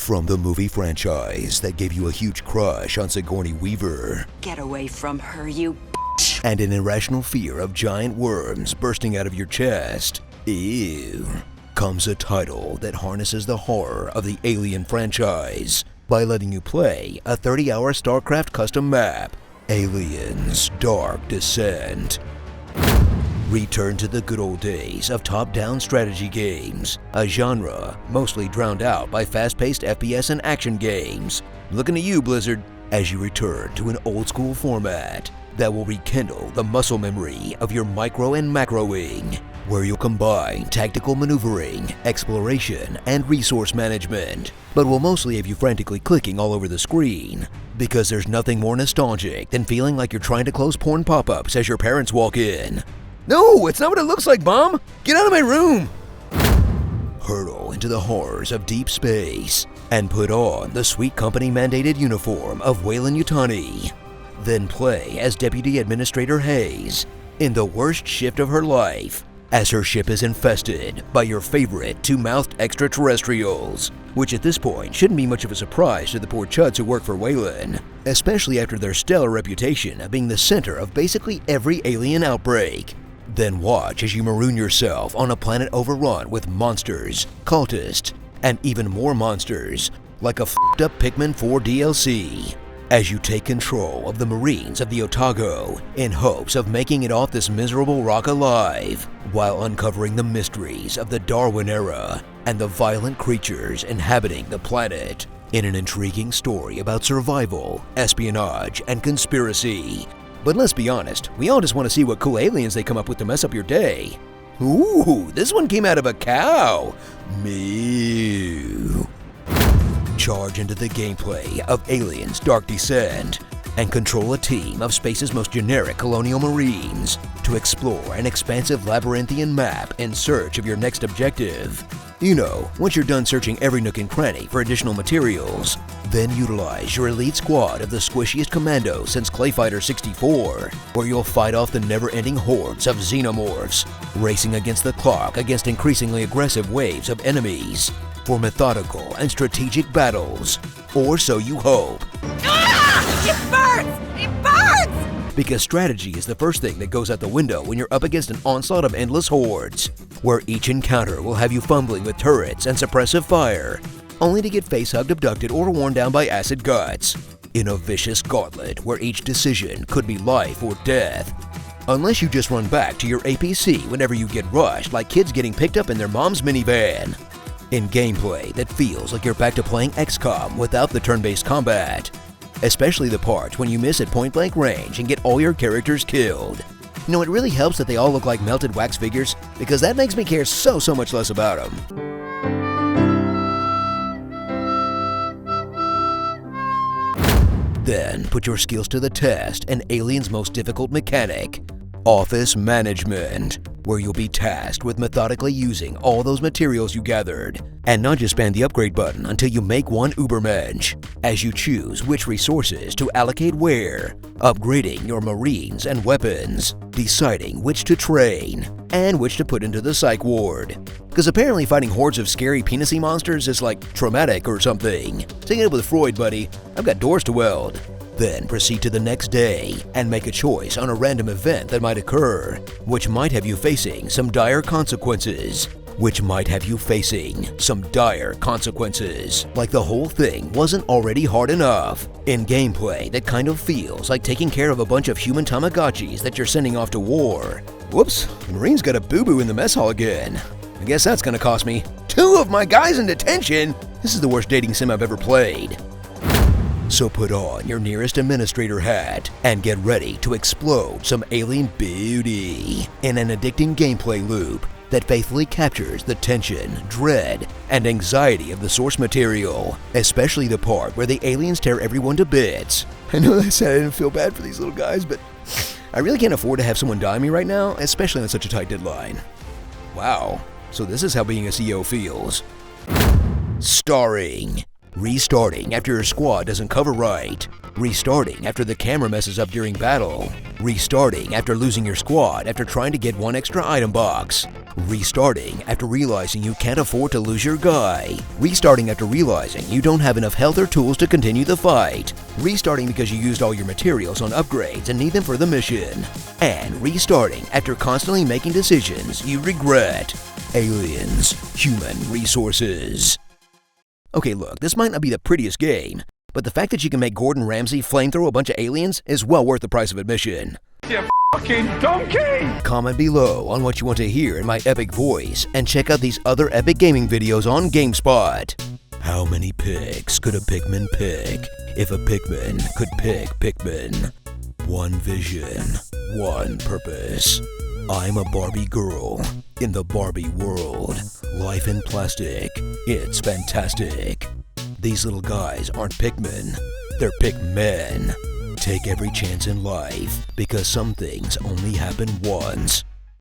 From the movie franchise that gave you a huge crush on Sigourney Weaver. Get away from her, you bitch. And an irrational fear of giant worms bursting out of your chest. Ew. Comes a title that harnesses the horror of the Alien franchise by letting you play a 30-hour StarCraft custom map, Aliens: Dark Descent. Return to the good old days of top-down strategy games, a genre mostly drowned out by fast-paced FPS and action games. Looking to you, Blizzard, as you return to an old-school format that will rekindle the muscle memory of your micro and macroing, where you'll combine tactical maneuvering, exploration, and resource management, but will mostly have you frantically clicking all over the screen, because there's nothing more nostalgic than feeling like you're trying to close porn pop-ups as your parents walk in. No, it's not what it looks like, Mom! Get out of my room! Hurtle into the horrors of deep space and put on the sweet company-mandated uniform of Weyland-Yutani. Then play as Deputy Administrator Hayes in the worst shift of her life, as her ship is infested by your favorite two-mouthed extraterrestrials, which at this point shouldn't be much of a surprise to the poor chuds who work for Weyland, especially after their stellar reputation of being the center of basically every alien outbreak. Then watch as you maroon yourself on a planet overrun with monsters, cultists, and even more monsters, like a f***ed-up Pikmin 4 DLC, as you take control of the Marines of the Otago in hopes of making it off this miserable rock alive, while uncovering the mysteries of the Darwin era and the violent creatures inhabiting the planet in an intriguing story about survival, espionage, and conspiracy. But let's be honest, we all just want to see what cool aliens they come up with to mess up your day. Ooh, this one came out of a cow. Meow. Charge into the gameplay of Aliens: Dark Descent and control a team of space's most generic colonial marines to explore an expansive labyrinthian map in search of your next objective. You know, once you're done searching every nook and cranny for additional materials, then utilize your elite squad of the squishiest commandos since Clay Fighter 64, where you'll fight off the never-ending hordes of xenomorphs, racing against the clock against increasingly aggressive waves of enemies, for methodical and strategic battles, or so you hope. Ah! It burns! It burns! Because strategy is the first thing that goes out the window when you're up against an onslaught of endless hordes, where each encounter will have you fumbling with turrets and suppressive fire, only to get face-hugged, abducted, or worn down by acid guts, in a vicious gauntlet where each decision could be life or death. Unless you just run back to your APC whenever you get rushed like kids getting picked up in their mom's minivan. In gameplay that feels like you're back to playing XCOM without the turn-based combat, especially the parts when you miss at point-blank range and get all your characters killed. You know, it really helps that they all look like melted wax figures, because that makes me care so much less about them. Then put your skills to the test in Alien's most difficult mechanic, Office Management, where you'll be tasked with methodically using all those materials you gathered, and not just spam the upgrade button until you make one Ubermensch, as you choose which resources to allocate where, upgrading your marines and weapons, deciding which to train, and which to put into the psych ward. Because apparently fighting hordes of scary penisy monsters is like traumatic or something. Take it up with Freud, buddy. I've got doors to weld. Then proceed to the next day and make a choice on a random event that might occur, which might have you facing some dire consequences. Like the whole thing wasn't already hard enough. In gameplay that kind of feels like taking care of a bunch of human Tamagotchis that you're sending off to war. Whoops, the Marine's got a boo-boo in the mess hall again. I guess that's gonna cost me 2 of my guys in detention. This is the worst dating sim I've ever played. So put on your nearest administrator hat and get ready to explode some alien beauty in an addicting gameplay loop that faithfully captures the tension, dread, and anxiety of the source material, especially the part where the aliens tear everyone to bits. I know that said I didn't feel bad for these little guys, but I really can't afford to have someone die on me right now, especially on such a tight deadline. Wow, so this is how being a CEO feels. Starring: restarting after your squad doesn't cover right, restarting after the camera messes up during battle, restarting after losing your squad after trying to get one extra item box, Restarting after realizing you can't afford to lose your guy. Restarting after realizing you don't have enough health or tools to continue the fight. Restarting because you used all your materials on upgrades and need them for the mission. And restarting after constantly making decisions you regret. Aliens, human resources. Okay, look, this might not be the prettiest game, but the fact that you can make Gordon Ramsay flamethrow a bunch of aliens is well worth the price of admission. You fucking donkey! Comment below on what you want to hear in my epic voice, and check out these other epic gaming videos on GameSpot. How many picks could a Pikmin pick if a Pikmin could pick Pikmin? One vision, one purpose. I'm a Barbie girl in the Barbie world. Life in plastic, it's fantastic. These little guys aren't Pikmin, they're Pikmen. Take every chance in life, because some things only happen once.